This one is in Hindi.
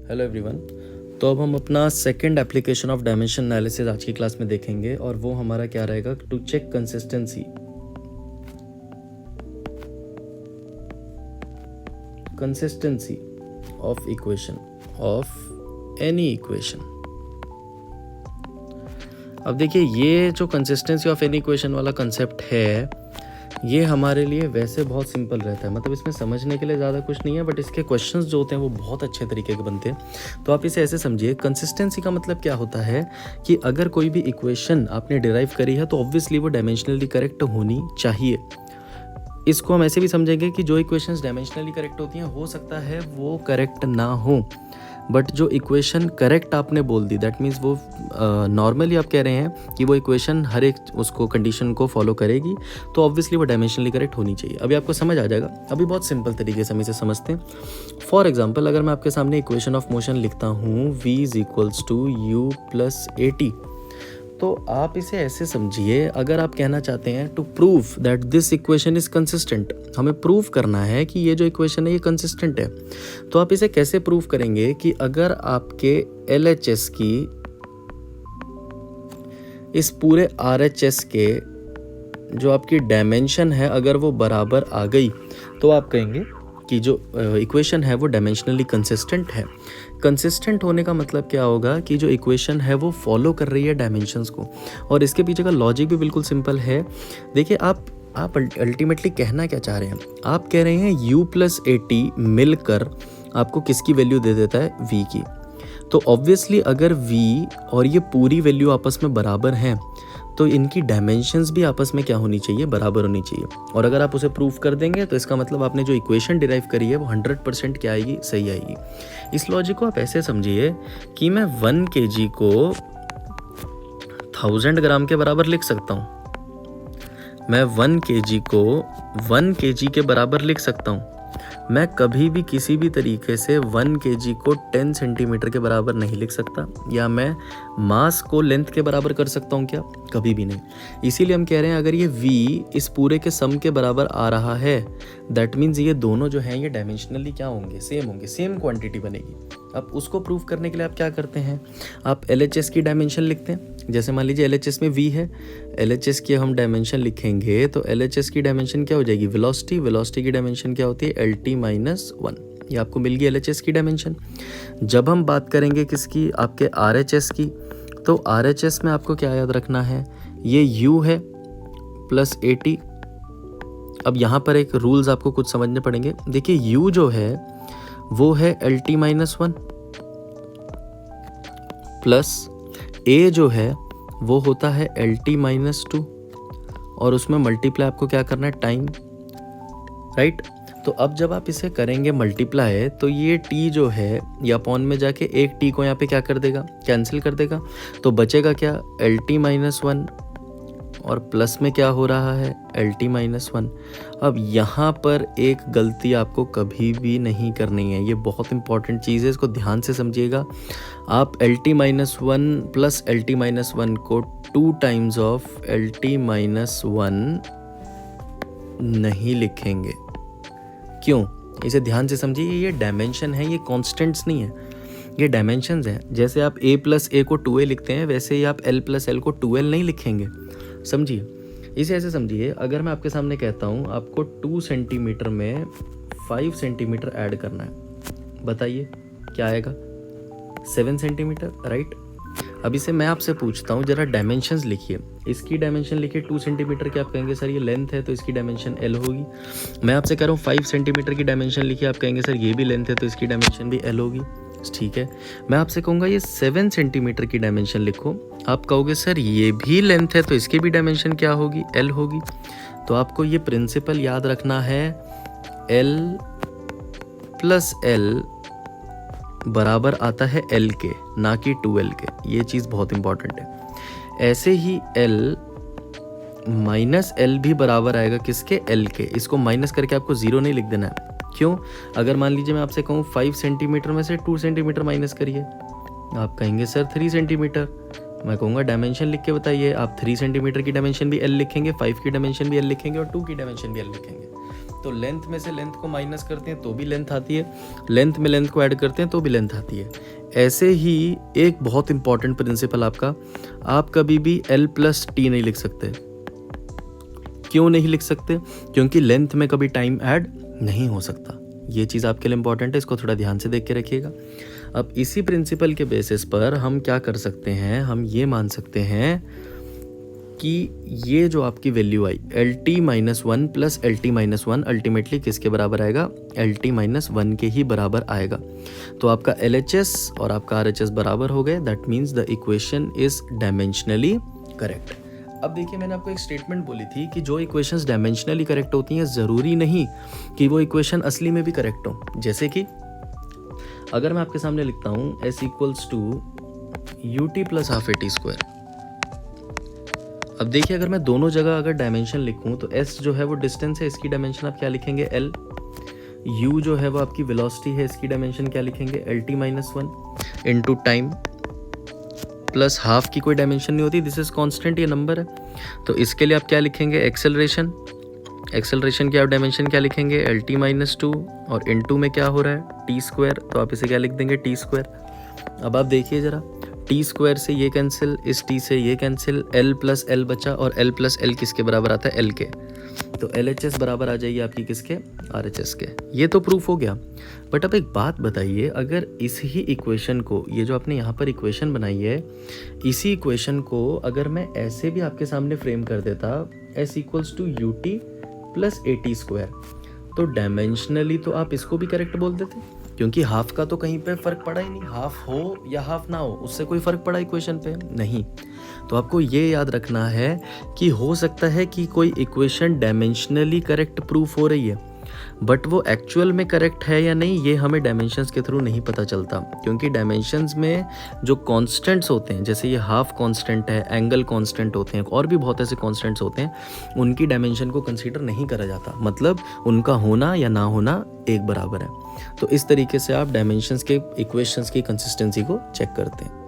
Hello everyone. तो अब हम अपना second application of dimension analysis आज की क्लास में देखेंगे और वो हमारा क्या रहेगा, to check consistency of equation of any equation. अब देखिए, ये जो कंसिस्टेंसी ऑफ एनी इक्वेशन वाला कंसेप्ट है, ये हमारे लिए वैसे बहुत सिंपल रहता है, मतलब इसमें समझने के लिए ज़्यादा कुछ नहीं है, बट इसके क्वेश्चंस जो होते हैं वो बहुत अच्छे तरीके के बनते हैं। तो आप इसे ऐसे समझिए, कंसिस्टेंसी का मतलब क्या होता है कि अगर कोई भी इक्वेशन आपने डिराइव करी है तो ऑब्वियसली वो डायमेंशनली करेक्ट होनी चाहिए। इसको हम ऐसे भी समझेंगे कि जो इक्वेशंस डायमेंशनली करेक्ट होती हैं, हो सकता है वो करेक्ट ना हो, बट जो इक्वेशन करेक्ट आपने बोल दी, दैट मीन्स वो नॉर्मली आप कह रहे हैं कि वो इक्वेशन हर एक उसको कंडीशन को फॉलो करेगी, तो ऑब्वियसली वो डायमेंशनली करेक्ट होनी चाहिए। अभी आपको समझ आ जाएगा। अभी बहुत सिंपल तरीके से हम इसे समझते हैं। फॉर एग्जाम्पल, अगर मैं आपके सामने इक्वेशन ऑफ मोशन लिखता हूँ v = u + at, तो आप इसे ऐसे समझिए, अगर आप कहना चाहते हैं to prove that this equation is consistent, हमें प्रूव करना है कि ये जो इक्वेशन है ये कंसिस्टेंट है, तो आप इसे कैसे प्रूव करेंगे कि अगर आपके LHS की इस पूरे RHS के जो आपकी डायमेंशन है, अगर वो बराबर आ गई, तो आप कहेंगे कि जो इक्वेशन है वो डायमेंशनली कंसिस्टेंट है। कंसिस्टेंट होने का मतलब क्या होगा कि जो इक्वेशन है वो फॉलो कर रही है डायमेंशंस को। और इसके पीछे का लॉजिक भी बिल्कुल सिंपल है। देखिए, आप अल्टीमेटली कहना क्या चाह रहे हैं? आप कह रहे हैं u + at मिलकर आपको किसकी वैल्यू दे देता है? v की। तो ऑब्वियसली अगर v और ये पूरी वैल्यू आपस में बराबर हैं, तो इनकी डायमेंशंस भी आपस में क्या होनी चाहिए? बराबर होनी चाहिए। और अगर आप उसे प्रूव कर देंगे तो इसका मतलब आपने जो इक्वेशन डिराइव करी है वो 100% क्या आएगी? सही आएगी। इस लॉजिक को आप ऐसे समझिए कि मैं 1 kg को 1000 ग्राम के बराबर लिख सकता हूँ। मैं 1 kg को 1 kg के बराबर लिख सकता हूँ। मैं कभी भी किसी भी तरीके से 1 kg को 10 सेंटीमीटर के बराबर नहीं लिख सकता, या मैं मास को लेंथ के बराबर कर सकता हूँ क्या? कभी भी नहीं। इसीलिए हम कह रहे हैं अगर ये v इस पूरे के सम के बराबर आ रहा है, दैट मीन्स ये दोनों जो हैं ये डायमेंशनली क्या होंगे? सेम होंगे, सेम क्वांटिटी बनेगी। अब उसको प्रूव करने के लिए आप क्या करते हैं? आप LHS की डायमेंशन लिखते हैं। जैसे मान लीजिए LHS में v है, LHS की हम डायमेंशन लिखेंगे तो LHS की डायमेंशन क्या हो जाएगी? वेलोसिटी। वेलोसिटी की डायमेंशन क्या होती है? LT - 1। ये आपको मिल गई LHS की डायमेंशन। जब हम बात करेंगे किसकी? आपके RHS की। तो RHS में आपको क्या याद रखना है? ये u है + at। अब यहाँ पर एक रूल्स आपको कुछ समझने पड़ेंगे। देखिए, u जो है वो है LT - 1 प्लस a जो है वो होता है LT - 2, और उसमें मल्टीप्लाई आपको क्या करना है? Time, right. तो अब जब आप इसे करेंगे मल्टीप्लाई, तो ये t जो है ये अपॉन में जाके एक t को यहाँ पे क्या कर देगा? कैंसिल कर देगा। तो बचेगा क्या? LT - 1, और प्लस में क्या हो रहा है? LT - 1। अब यहाँ पर एक गलती आपको कभी भी नहीं करनी है, ये बहुत इंपॉर्टेंट चीज़ है, इसको ध्यान से समझिएगा। आप LT - 1 प्लस LT - 1 को 2 टाइम्स ऑफ LT - 1 नहीं लिखेंगे। क्यों? इसे ध्यान से समझिए, ये डायमेंशन है, ये कॉन्स्टेंट्स नहीं है, ये डायमेंशंस हैं। जैसे आप a + a को 2a लिखते हैं, वैसे ही आप l + l को 2l नहीं लिखेंगे। समझिए, इसे ऐसे समझिए, अगर मैं आपके सामने कहता हूँ आपको 2 सेंटीमीटर में 5 सेंटीमीटर ऐड करना है, बताइए क्या आएगा? 7 सेंटीमीटर, राइट। अब इसे मैं आपसे पूछता हूँ, जरा डायमेंशंस लिखिए। इसकी डायमेंशन लिखिए 2 सेंटीमीटर की, आप कहेंगे सर ये लेंथ है तो इसकी डायमेंशन l होगी। मैं आपसे कह रहा हूँ 5 सेंटीमीटर की डायमेंशन लिखिए, आप कहेंगे सर ये भी लेंथ है तो इसकी डायमेंशन भी l होगी। ठीक है। मैं आपसे कहूँगा ये 7 सेंटीमीटर की डायमेंशन लिखो, आप कहोगे सर ये भी लेंथ है तो इसकी भी डायमेंशन क्या होगी? l होगी। तो आपको ये प्रिंसिपल याद रखना है, l + l बराबर आता है l के, ना कि 2l के। ये चीज़ बहुत इंपॉर्टेंट है। ऐसे ही l - l भी बराबर आएगा किसके? l के। इसको माइनस करके आपको 0 नहीं लिख देना है। क्यों? अगर मान लीजिए मैं आपसे कहूँ 5 सेंटीमीटर में से 2 सेंटीमीटर माइनस करिए, आप कहेंगे सर 3 सेंटीमीटर। मैं कहूँगा डायमेंशन लिख के बताइए। आप 3 सेंटीमीटर की डायमेंशन भी एल लिखेंगे, 5 की डायमेंशन भी एल लिखेंगे और 2 की डायमेंशन भी एल लिखेंगे। तो लेंथ में से लेंथ को माइनस करते हैं तो भी लेंथ आती है, लेंथ में लेंथ को ऐड करते हैं तो भी लेंथ आती है। ऐसे ही एक बहुत इंपॉर्टेंट प्रिंसिपल आपका, आप कभी भी एल प्लस टी नहीं लिख सकते। क्यों नहीं लिख सकते? क्योंकि लेंथ में कभी टाइम ऐड नहीं हो सकता। ये चीज़ आपके लिए इंपॉर्टेंट है, इसको थोड़ा ध्यान से देख के रखिएगा। अब इसी प्रिंसिपल के बेसिस पर हम क्या कर सकते हैं, हम ये मान सकते हैं कि ये जो आपकी value I L T minus one plus L T minus one ultimately किसके बराबर आएगा? एल टी माइनस वन के ही बराबर आएगा। तो आपका एल एच एस और आपका आर एच एस बराबर हो गए। That means the equation is dimensionally correct. अब देखिए, मैंने आपको एक स्टेटमेंट बोली थी कि जो इक्वेशंस डायमेंशनली करेक्ट होती हैं ज़रूरी नहीं कि वो इक्वेशन असली में भी करेक्ट हो। जैसे कि अगर मैं आपके सामने लिखता हूँ s equals to u t plus half a t square. अब देखिए, अगर मैं दोनों जगह अगर डायमेंशन लिखूँ तो s जो है वो डिस्टेंस है, इसकी डायमेंशन आप क्या लिखेंगे? l। u जो है वो आपकी वेलोसिटी है, इसकी डायमेंशन क्या लिखेंगे? L T minus one into time plus half की कोई डायमेंशन नहीं होती, दिस इज कांस्टेंट, ये नंबर है। तो इसके लिए आप क्या लिखेंगे? एक्सेलरेशन। एक्सेलरेशन की आप डायमेंशन क्या लिखेंगे? एल टी माइनस टू और इनटू में क्या हो रहा है? T square. तो आप इसे क्या लिख देंगे? T square. अब आप देखिए ज़रा, टी स्क्वायर से ये कैंसिल, इस टी से ये कैंसिल, एल प्लस एल बचा और एल प्लस एल किसके बराबर आता है? एल के। तो एल एच एस बराबर आ जाएगी आपकी किसके? आर एच एस के। ये तो प्रूफ हो गया। बट अब एक बात बताइए, अगर इस ही इक्वेशन को, ये जो आपने यहाँ पर इक्वेशन बनाई है, इसी इक्वेशन को अगर मैं ऐसे भी आपके सामने फ्रेम कर देता, s equals to u t plus a t square, तो डायमेंशनली तो आप इसको भी करेक्ट बोल देते, क्योंकि हाफ का तो कहीं पे फ़र्क पड़ा ही नहीं। हाफ हो या हाफ ना हो, उससे कोई फ़र्क पड़ा इक्वेशन पे? नहीं। तो आपको ये याद रखना है कि हो सकता है कि कोई इक्वेशन डायमेंशनली करेक्ट प्रूफ हो रही है, बट वो एक्चुअल में करेक्ट है या नहीं, ये हमें डायमेंशंस के थ्रू नहीं पता चलता। क्योंकि डायमेंशंस में जो कॉन्स्टेंट्स होते हैं, जैसे ये हाफ कॉन्स्टेंट है, एंगल कॉन्स्टेंट होते हैं, और भी बहुत ऐसे कॉन्स्टेंट्स होते हैं, उनकी डायमेंशन को कंसीडर नहीं करा जाता। मतलब उनका होना या ना होना एक बराबर है। तो इस तरीके से आप डायमेंशंस के इक्वेशंस की कंसिस्टेंसी को चेक करते हैं।